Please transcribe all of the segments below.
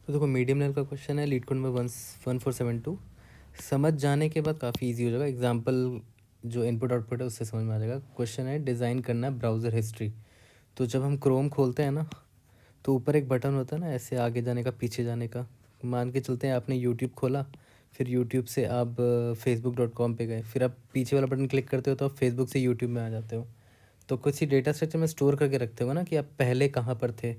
तो देखो medium level का क्वेश्चन है, लीड कोड नंबर 1472। समझ जाने के बाद काफ़ी इजी हो जाएगा। एग्जांपल जो इनपुट आउटपुट है उससे समझ में आ जाएगा। क्वेश्चन है डिज़ाइन करना है ब्राउज़र हिस्ट्री। तो जब हम क्रोम खोलते हैं ना, तो ऊपर एक बटन होता है ना, ऐसे आगे जाने का पीछे जाने का। मान के चलते हैं आपने यूट्यूब खोला, फिर यूट्यूब से आप facebook.com पे गए, फिर आप पीछे वाला बटन क्लिक करते हो तो आप फेसबुक से यूट्यूब में आ जाते हो। तो कुछ ही डेटा स्ट्रक्चर में स्टोर करके रखते हो ना कि आप पहले कहाँ पर थे,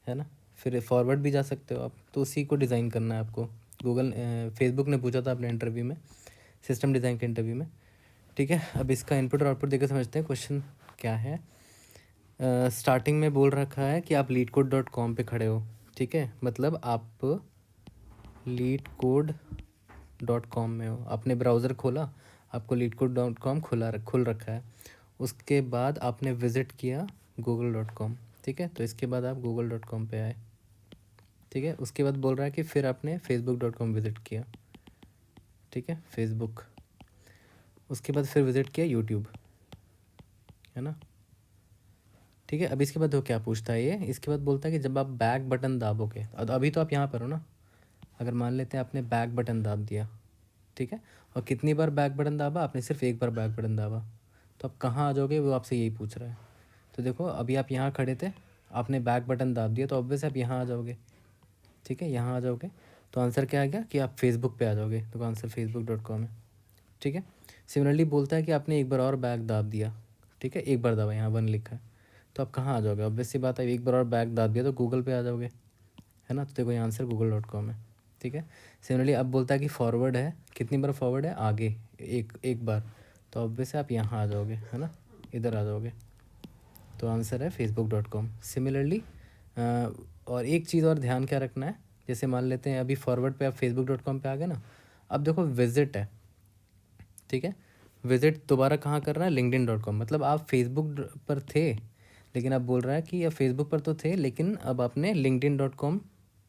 है ना। फिर फॉरवर्ड भी जा सकते हो आप, तो उसी को डिज़ाइन करना है आपको। फेसबुक ने पूछा था अपने इंटरव्यू में, सिस्टम डिज़ाइन के इंटरव्यू में। ठीक है, अब इसका इनपुट और आउटपुट देकर समझते हैं क्वेश्चन क्या है। स्टार्टिंग में बोल रखा है कि आप leadcode.com पे खड़े हो। ठीक है, मतलब आप leadcode.com में हो, आपने ब्राउज़र खोला, आपको leadcode.com खुल रखा है। उसके बाद आपने विज़िट किया google.com। ठीक है, तो इसके बाद आप google.com पे आए। ठीक है, उसके बाद बोल रहा है कि फिर आपने facebook.com विज़िट किया। ठीक है, फेसबुक। उसके बाद फिर विज़िट किया यूट्यूब, है ना। ठीक है, अब इसके बाद वो क्या पूछता है ये, इसके बाद बोलता है कि जब आप बैक बटन दाबोगे, अभी तो आप यहाँ पर हो ना, अगर मान लेते हैं आपने बैक बटन दाब दिया, ठीक है, और कितनी बार बैक बटन दाबा आपने, सिर्फ एक बार बैक बटन दाबा, तो आप कहाँ आ जाओगे, वो आपसे यही पूछ रहा है। तो देखो अभी आप यहाँ खड़े थे, आपने बैक बटन दाब दिया, तो ऑब्वियस आप यहाँ आ जाओगे। ठीक है, यहाँ आ जाओगे, तो आंसर क्या आ गया कि आप फेसबुक पे आ जाओगे, तो आंसर facebook.com है। ठीक है, सिमिलरली बोलता है कि आपने एक बार और बैग दाब दिया। ठीक है, एक बार दबा, यहाँ 1 लिखा है, तो आप कहाँ आ जाओगे, ऑब्वियस सी बात है, एक बार और बैग दाब दिया तो गूगल पे आ जाओगे, है ना। तो देखो ये आंसर google.com है। ठीक है, सिमिलरली अब बोलता है कि फॉरवर्ड है, कितनी बार फॉरवर्ड है, आगे एक एक बार, तो ऑब्वियस आप यहाँ आ जाओगे, है ना, इधर आ जाओगे, तो आंसर है facebook.com। सिमिलरली और एक चीज़ और ध्यान क्या रखना है, जैसे मान लेते हैं अभी फॉरवर्ड पे आप facebook.com पे आ गए ना, अब देखो विजिट है। ठीक है, विजिट दोबारा कहाँ कर रहा है, linkedin.com। मतलब आप फेसबुक पर थे, लेकिन आप बोल रहा है कि आप फेसबुक पर तो थे, लेकिन अब आपने linkedin.com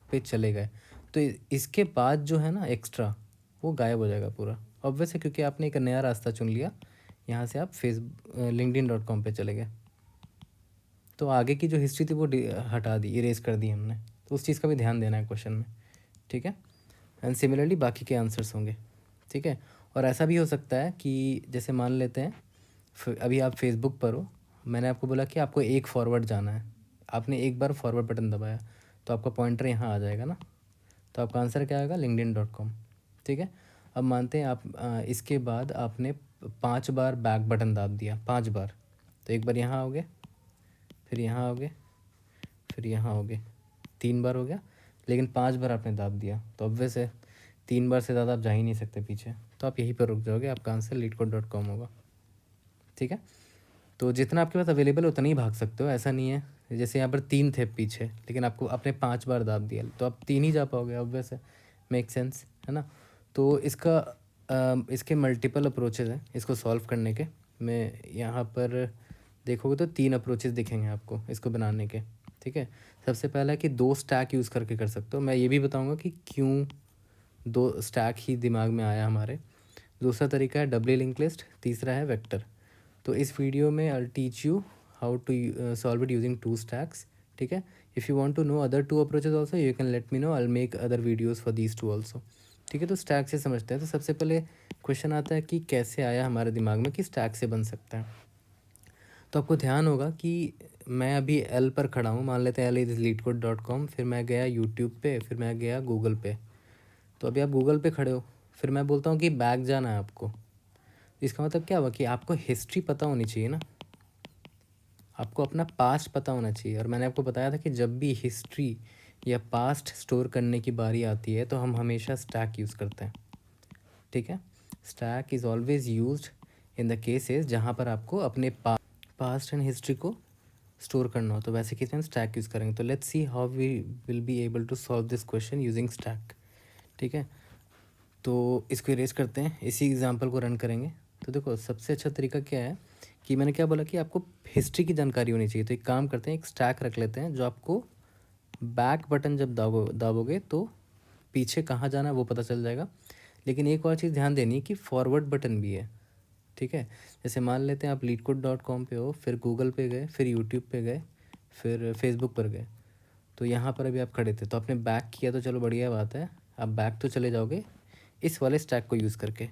पे चले गए, तो इसके बाद जो है ना एक्स्ट्रा, वो गायब हो जाएगा पूरा, ऑब्वियस है, क्योंकि आपने एक नया रास्ता चुन लिया, यहाँ से आप linkedin.com पे चले गए, तो आगे की जो हिस्ट्री थी वो हटा दी, इरेज कर दी हमने। तो उस चीज़ का भी ध्यान देना है क्वेश्चन में। ठीक है, एंड सिमिलरली बाकी के आंसर्स होंगे। ठीक है, और ऐसा भी हो सकता है कि जैसे मान लेते हैं अभी आप फेसबुक पर हो, मैंने आपको बोला कि आपको एक फॉरवर्ड जाना है, आपने एक बार फॉरवर्ड बटन दबाया, तो आपका पॉइंटर यहाँ आ जाएगा ना, तो आपका आंसर क्या आएगा, linkedin.com। ठीक है, अब मानते हैं आप इसके बाद आपने 5 बार बैक बटन दाब दिया, 5 बार, तो एक बार यहाँ आओगे, फिर यहाँ आओगे, फिर यहाँ आओगे, 3 बार हो गया, लेकिन 5 बार आपने दाब दिया, तो ऑब्वियस है 3 बार से ज़्यादा आप जा ही नहीं सकते पीछे, तो आप यहीं पर रुक जाओगे, आपका आंसर leadcode.com होगा। ठीक है, तो जितना आपके पास अवेलेबल है उतना ही भाग सकते हो, ऐसा नहीं है, जैसे यहाँ पर 3 थे पीछे, लेकिन आपको आपने 5 बार दाब दिया, तो आप 3 ही जा पाओगे, ऑब्वियस है, मेक सेंस, है ना। तो इसके मल्टीपल अप्रोचेज़ हैं इसको सॉल्व करने के। मैं यहाँ पर देखोगे तो 3 अप्रोचेज़ दिखेंगे आपको इसको बनाने के। ठीक है, सबसे पहला है कि 2 स्टैक यूज़ करके कर सकते हो, मैं ये भी बताऊँगा कि क्यों 2 स्टैक ही दिमाग में आया हमारे। दूसरा तरीका है डबली लिंक लिस्ट, तीसरा है वेक्टर। तो इस वीडियो में I teach you how to solve it using 2 stacks. ठीक है, if you want to know other 2 approaches also you can let me know, I make other videos for these 2 also. ठीक है, तो stack से समझते हैं। तो सबसे पहले क्वेश्चन आता है कि कैसे आया हमारे दिमाग में कि स्टैक से बन सकता है। तो आपको ध्यान होगा कि मैं अभी एल पर खड़ा हूँ, मान लेते हैं एल इज़ leadcode.com, फिर मैं गया यूट्यूब पे, फिर मैं गया गूगल पे। तो अभी आप गूगल पे खड़े हो, फिर मैं बोलता हूँ कि बैक जाना है आपको, इसका मतलब क्या हुआ कि आपको हिस्ट्री पता होनी चाहिए ना, आपको अपना पास्ट पता होना चाहिए। और मैंने आपको बताया था कि जब भी हिस्ट्री या पास्ट स्टोर करने की बारी आती है तो हम हमेशा स्टैक यूज़ करते हैं। ठीक है, stack is always used in the cases जहाँ पर आपको अपने पास्ट एंड हिस्ट्री को स्टोर करना हो, तो वैसे केस में स्टैक यूज़ करेंगे। तो let's see how we will be able to solve this question using stack. ठीक है, तो इसको इरेज करते हैं, इसी एग्जांपल को रन करेंगे। तो देखो सबसे अच्छा तरीका क्या है कि मैंने क्या बोला कि आपको हिस्ट्री की जानकारी होनी चाहिए, तो एक काम करते हैं, एक स्टैक रख लेते हैं जो आपको बैक बटन जब दाबोगे तो पीछे कहाँ जाना है वो पता चल जाएगा। लेकिन एक और चीज़ ध्यान देनी है कि फॉरवर्ड बटन भी है। ठीक है, जैसे मान लेते हैं आप leadcode.com पे हो, फिर गूगल पे गए, फिर यूट्यूब पे गए, फिर फेसबुक पर गए, तो यहाँ पर अभी आप खड़े थे तो आपने बैक किया तो चलो बढ़िया बात है, आप बैक तो चले जाओगे इस वाले स्टैक को यूज़ करके,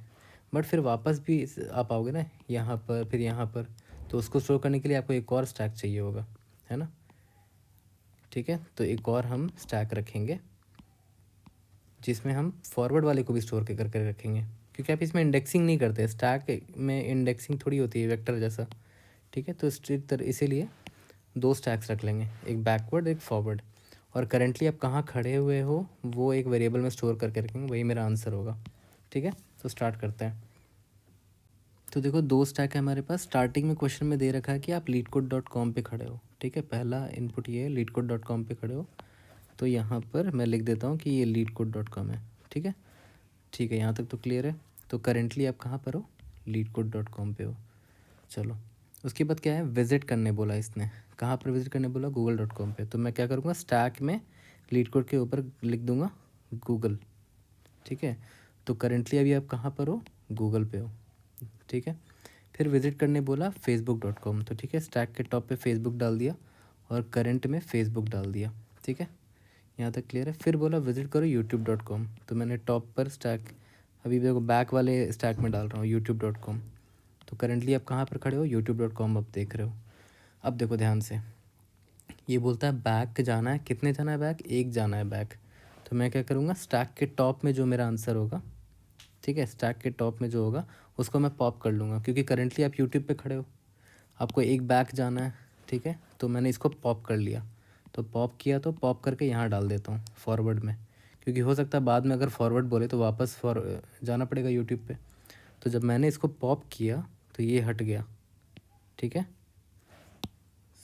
बट फिर वापस भी आप आओगे ना यहाँ पर, फिर यहाँ पर, तो उसको स्टोर करने के लिए आपको एक और स्टैक चाहिए होगा, है ना। ठीक है, तो एक और हम स्टैक रखेंगे जिसमें हम फॉरवर्ड वाले को भी स्टोर करके रखेंगे, क्योंकि आप इसमें इंडेक्सिंग नहीं करते, स्टैक में इंडेक्सिंग थोड़ी होती है वेक्टर जैसा। ठीक है, तो इसीलिए दो स्टैक्स रख लेंगे, एक बैकवर्ड एक फॉरवर्ड, और करेंटली आप कहाँ खड़े हुए हो वो एक वेरिएबल में स्टोर करके रखेंगे, वही मेरा आंसर होगा। ठीक है, तो स्टार्ट करते हैं। तो देखो दो स्टैक है हमारे पास। स्टार्टिंग में क्वेश्चन में दे रखा है कि आप leetcode.com पे खड़े हो। ठीक है, पहला इनपुट ये है leetcode.com पे खड़े हो, तो यहाँ पर मैं लिख देता हूँ कि ये leetcode.com है। ठीक है, ठीक है, यहाँ तक तो क्लियर है। तो करेंटली आप कहाँ पर हो, leetcode.com पे हो। चलो, उसके बाद क्या है, विज़िट करने बोला इसने, कहाँ पर विज़िट करने बोला, google.com पे। तो मैं क्या करूँगा, स्टैक में leetcode के ऊपर लिख दूँगा गूगल। ठीक है, तो करेंटली अभी आप कहाँ पर हो, गूगल पे हो। ठीक है, फिर विज़िट करने बोला facebook.com, तो ठीक है, स्टैक के टॉप पे फेसबुक डाल दिया और करंट में फेसबुक डाल दिया। ठीक है, यहाँ तक क्लियर है। फिर बोला विज़िट करो youtube.com, तो मैंने टॉप पर स्टैक, अभी देखो बैक वाले स्टैक में डाल रहा हूँ youtube.com। तो करेंटली आप कहाँ पर खड़े हो, youtube.com आप देख रहे हो। अब देखो ध्यान से, ये बोलता है बैक जाना है, कितने जाना है बैक, एक जाना है बैक। तो मैं क्या करूँगा, स्टैक के टॉप में जो मेरा आंसर होगा, ठीक है, स्टैक के टॉप में जो होगा उसको मैं पॉप कर लूँगा, क्योंकि करेंटली आप यूट्यूब पे खड़े हो, आपको एक बैक जाना है। ठीक है, तो मैंने इसको पॉप कर लिया, तो पॉप किया तो पॉप करके यहाँ डाल देता हूँ फॉरवर्ड में, क्योंकि हो सकता है बाद में अगर फॉरवर्ड बोले तो वापस जाना पड़ेगा यूट्यूब पे। तो जब मैंने इसको पॉप किया तो ये हट गया। ठीक है,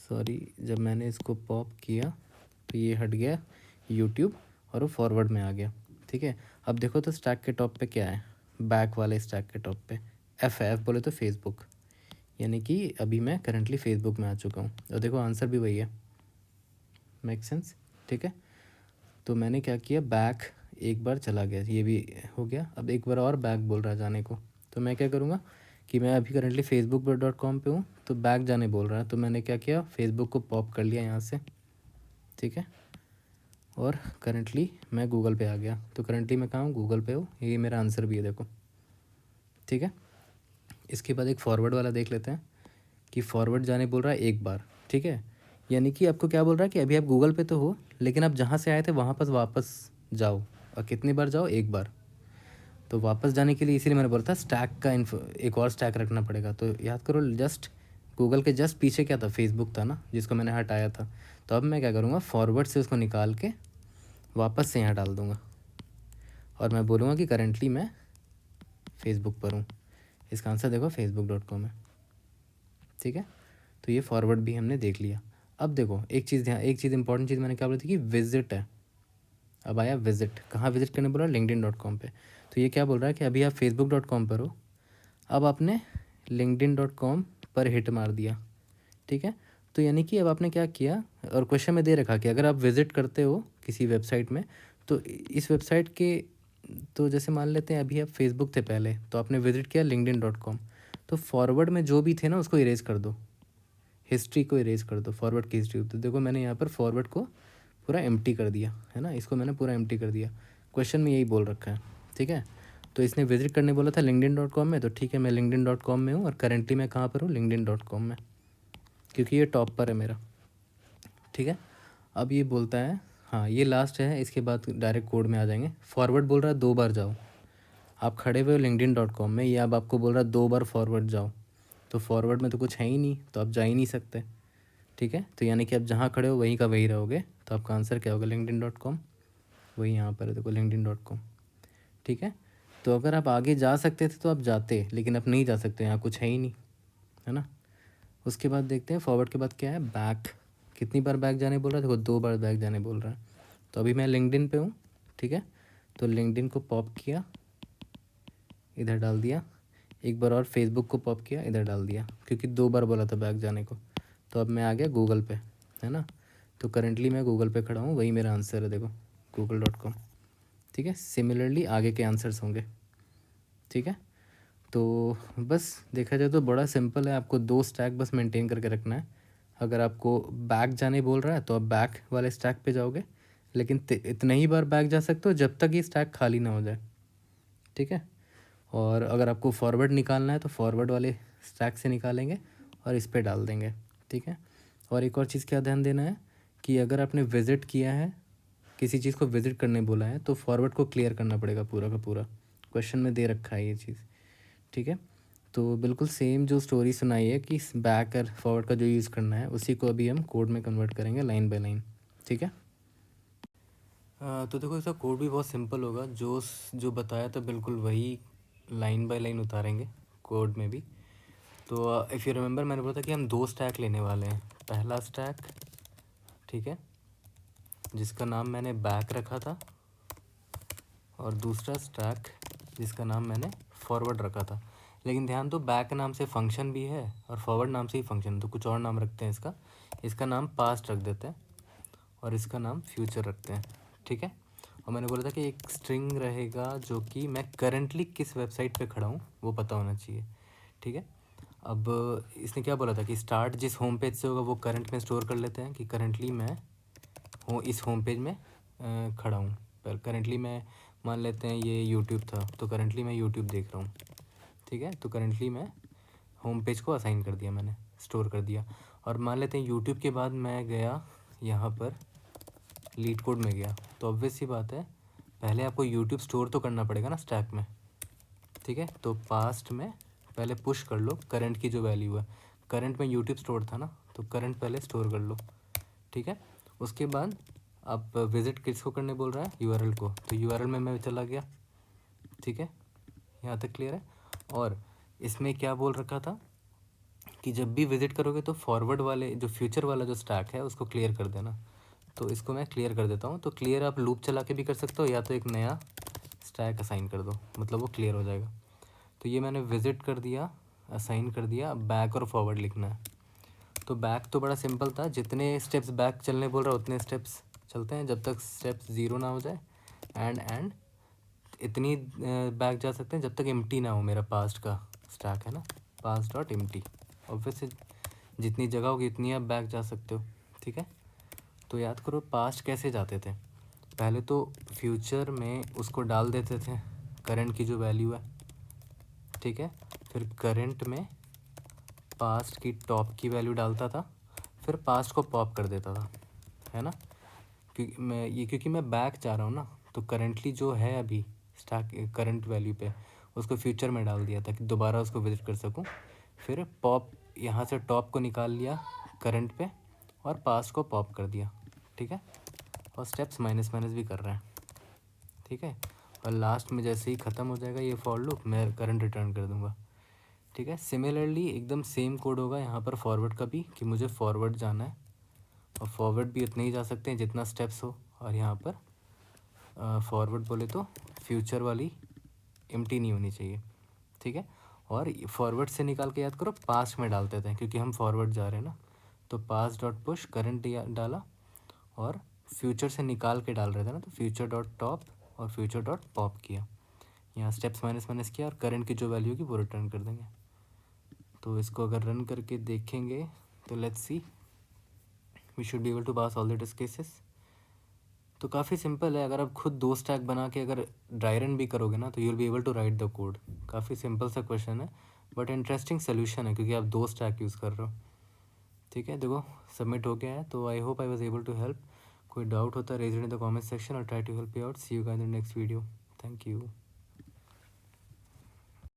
सॉरी, जब मैंने इसको पॉप किया तो ये हट गया यूट्यूब और वो फॉरवर्ड में आ गया। ठीक है, अब देखो तो स्टैक के टॉप पे क्या है, बैक वाले स्टैक के टॉप पे एफ बोले तो फेसबुक, यानी कि अभी मैं करंटली फेसबुक में आ चुका हूँ, और देखो आंसर भी वही है, मेक सेंस। ठीक है, तो मैंने क्या किया, बैक एक बार चला गया, ये भी हो गया, अब एक बार और बैक बोल रहा है जाने को। तो मैं क्या करूँगा कि मैं अभी करंटली facebook.com पे हूँ, तो बैक जाने बोल रहा है, तो मैंने क्या किया, फेसबुक को पॉप कर लिया यहाँ से। ठीक है, और करंटली मैं गूगल पे आ गया, तो करंटली मैं कहाँ हूँ, गूगल पे हूँ, ये मेरा आंसर भी है देखो। ठीक है, इसके बाद एक फॉरवर्ड वाला देख लेते हैं कि फॉरवर्ड जाने बोल रहा है एक बार। ठीक है, यानी कि आपको क्या बोल रहा है कि अभी आप गूगल पे तो हो, लेकिन आप जहाँ से आए थे वहाँ पर वापस जाओ, और कितनी बार जाओ, एक बार। तो वापस जाने के लिए इसीलिए मैंने बोला था स्टैक का एक और स्टैक रखना पड़ेगा। तो याद करो, जस्ट गूगल के जस्ट पीछे क्या था, फेसबुक था ना, जिसको मैंने हटाया था। तो अब मैं क्या करूँगा, फॉरवर्ड से उसको निकाल के वापस से यहाँ डाल दूँगा, और मैं बोलूँगा कि करेंटली मैं फेसबुक पर हूँ। इसका आंसर देखो facebook.com है। ठीक है, तो ये फॉरवर्ड भी हमने देख लिया। अब देखो एक चीज़ इंपॉर्टेंट चीज़ मैंने क्या बोली थी कि विजिट है। अब आया विजिट, कहाँ विजिट करने बोला, linkedin.com पे। तो ये क्या बोल रहा है कि अभी आप facebook.com पर हो, अब आपने linkedin.com पर हिट मार दिया। ठीक है, तो यानी कि अब आपने क्या किया, और क्वेश्चन में दे रखा कि अगर आप विज़िट करते हो किसी वेबसाइट में, तो इस वेबसाइट के, तो जैसे मान लेते हैं अभी आप फेसबुक थे पहले, तो आपने विज़िट किया linkedin.com, तो फॉरवर्ड में जो भी थे ना उसको इरेज कर दो, हिस्ट्री को इरेज कर दो, फॉरवर्ड की हिस्ट्री। तो देखो मैंने यहाँ पर फॉरवर्ड को पूरा एम्प्टी कर दिया है ना, इसको मैंने पूरा एम्प्टी कर दिया, क्वेश्चन में यही बोल रखा है। ठीक है, तो इसने विजिट करने बोला था linkedin.com में, तो ठीक है मैं linkedin.com में हूँ, और करेंटली मैं कहाँ पर हूँ, linkedin.com में, क्योंकि ये टॉप पर है मेरा। ठीक है, अब ये बोलता है, हाँ ये लास्ट है, इसके बाद डायरेक्ट कोड में आ जाएंगे। फॉरवर्ड बोल रहा है दो बार जाओ, आप खड़े हुए हो linkedin.com में, ये अब आपको बोल रहा है दो बार फॉरवर्ड जाओ, तो फॉरवर्ड में तो कुछ है ही नहीं, तो आप जा ही नहीं सकते। ठीक है, तो यानी कि आप जहाँ खड़े हो वहीं का वहीं रहोगे, तो आपका आंसर क्या होगा, linkedin.com, वही यहाँ पर है देखो linkedin.com। ठीक है, तो अगर आप आगे जा सकते थे तो आप जाते, लेकिन आप नहीं जा सकते, यहाँ कुछ है ही नहीं, है ना। उसके बाद देखते हैं फॉरवर्ड के बाद क्या है, बैक, कितनी बार बैक जाने बोल रहा है, देखो दो बार बैक जाने बोल रहा है। तो अभी मैं लिंक्डइन पे हूँ। ठीक है, तो लिंक्डइन को पॉप किया, इधर डाल दिया, एक बार और फेसबुक को पॉप किया, इधर डाल दिया, क्योंकि दो बार बोला था बैक जाने को। तो अब मैं आ गया गूगल पे, है ना। तो करेंटली मैं गूगल पे खड़ा हूँ, वही मेरा आंसर है देखो, google.com। ठीक है, सिमिलरली आगे के आंसर्स होंगे। ठीक है, तो बस देखा जाए तो बड़ा सिंपल है, आपको दो स्टैक बस मेंटेन करके रखना है। अगर आपको बैक जाने बोल रहा है तो आप बैक वाले स्टैक पे जाओगे, लेकिन इतने ही बार बैक जा सकते हो जब तक ये स्टैक खाली ना हो जाए, ठीक है। और अगर आपको फॉरवर्ड निकालना है तो फॉरवर्ड वाले स्टैक से निकालेंगे और इस पर डाल देंगे, ठीक है। और एक और चीज़ क्या ध्यान देना है कि अगर आपने विज़िट किया है, किसी चीज़ को विज़िट करने बोला है, तो फॉरवर्ड को क्लियर करना पड़ेगा पूरा का पूरा। क्वेश्चन में दे रखा है ये चीज़, ठीक है। तो बिल्कुल सेम जो स्टोरी सुनाई है कि बैक और फॉरवर्ड का जो यूज़ करना है, उसी को अभी हम कोड में कन्वर्ट करेंगे लाइन बाय लाइन, ठीक है। तो देखो इसका कोड भी बहुत सिंपल होगा, जो बताया था बिल्कुल वही लाइन बाय लाइन उतारेंगे कोड में भी। तो इफ़ यू रिमेंबर मैंने बोला था कि हम 2 स्टैक लेने वाले हैं। पहला स्टैक, ठीक है, जिसका नाम मैंने बैक रखा था, और दूसरा स्टैक जिसका नाम मैंने फॉरवर्ड रखा था। लेकिन ध्यान दो, बैक नाम से फंक्शन भी है और फॉरवर्ड नाम से ही फंक्शन, तो कुछ और नाम रखते हैं इसका नाम पास्ट रख देते हैं और इसका नाम फ्यूचर रखते हैं, ठीक है। और मैंने बोला था कि एक स्ट्रिंग रहेगा जो कि मैं करंटली किस वेबसाइट पे खड़ा हूँ वो पता होना चाहिए, ठीक है। अब इसने क्या बोला था कि स्टार्ट जिस होम पेज से होगा वो करंट में स्टोर कर लेते हैं कि करंटली मैं हूँ इस होम पेज में खड़ा हूँ। पर करंटली मैं मान लेते हैं ये यूट्यूब था, तो करंटली मैं यूट्यूब देख रहा हूँ, ठीक है। तो करंटली मैं होम पेज को असाइन कर दिया, मैंने स्टोर कर दिया। और मान लेते हैं यूट्यूब के बाद मैं गया यहाँ पर लीड कोड में गया, तो ऑब्वियस सी बात है पहले आपको यूट्यूब स्टोर तो करना पड़ेगा ना स्टैक में, ठीक है। तो पास्ट में पहले पुश कर लो करंट की जो वैल्यू है, करंट में यूट्यूब स्टोर था ना, तो करंट पहले स्टोर कर लो, ठीक है। उसके बाद आप विज़िट किसको करने बोल रहा है, यूआरएल को, तो यूआरएल में मैं चला गया, ठीक है। यहाँ तक क्लियर है। और इसमें क्या बोल रखा था कि जब भी विज़िट करोगे तो फॉरवर्ड वाले जो फ्यूचर वाला जो स्टैक है उसको क्लियर कर देना। तो इसको मैं क्लियर कर देता हूँ। तो क्लियर आप लूप चला के भी कर सकते हो या तो एक नया स्टैक असाइन कर दो, मतलब वो क्लियर हो जाएगा। तो ये मैंने विज़िट कर दिया, असाइन कर दिया। अब बैक और फॉरवर्ड लिखना है। तो बैक तो बड़ा सिंपल था, जितने स्टेप्स बैक चलने बोल रहा उतने स्टेप्स चलते हैं जब तक स्टेप्स 0 ना हो जाए। एंड इतनी बैक जा सकते हैं जब तक एम्प्टी ना हो मेरा पास्ट का स्टैक है ना, पास्ट डॉट एम्प्टी। ऑब्वियसली जितनी जगह होगी इतनी आप बैक जा सकते हो, ठीक है। तो याद करो पास्ट कैसे जाते थे, पहले तो फ्यूचर में उसको डाल देते थे करंट की जो वैल्यू है, ठीक है। फिर करंट में पास्ट की टॉप की वैल्यू डालता था, फिर पास्ट को पॉप कर देता था, है ना। क्योंकि मैं बैक जा रहा हूँ ना, तो करंटली जो है अभी स्टैक करंट वैल्यू पे उसको फ्यूचर में डाल दिया ताकि दोबारा उसको विजिट कर सकूँ। फिर पॉप यहाँ से टॉप को निकाल लिया करंट पे और पास्ट को पॉप कर दिया, ठीक है। और स्टेप्स माइनस माइनस भी कर रहे हैं, ठीक है। और लास्ट में जैसे ही ख़त्म हो जाएगा ये फॉर लूप, मैं करंट रिटर्न कर दूँगा, ठीक है। सिमिलरली एकदम सेम कोड होगा यहाँ पर फॉरवर्ड का भी, कि मुझे फॉरवर्ड जाना है और फॉरवर्ड भी उतने ही जा सकते हैं जितना स्टेप्स हो। और यहाँ पर फॉरवर्ड बोले तो फ्यूचर वाली एम्प्टी नहीं होनी चाहिए, ठीक है। और फॉरवर्ड से निकाल के याद करो पास्ट में डालते थे क्योंकि हम फॉरवर्ड जा रहे हैं ना, तो पास्ट डॉट पुश करंट डाला और फ्यूचर से निकाल के डाल रहे थे ना, तो फ्यूचर डॉट टॉप और फ्यूचर डॉट पॉप किया। यहाँ स्टेप्स माइनस माइनस किया और करंट की जो वैल्यू होगी वो रिटर्न कर देंगे। तो इसको अगर रन करके देखेंगे तो let's see, we should be able to pass all the test cases. तो काफ़ी सिंपल है, अगर आप खुद 2 स्टैक बना के अगर ड्राई रन भी करोगे ना तो you will be able to write the code. काफ़ी सिंपल सा क्वेश्चन है बट इंटरेस्टिंग सोल्यूशन है क्योंकि आप 2 स्टैक यूज़ कर रहे हो, ठीक है। देखो सबमिट हो गया है, तो I hope I was able to help. कोई डाउट होता है raise it in the comment section और try to help you out. See you guys in the next video. Thank you.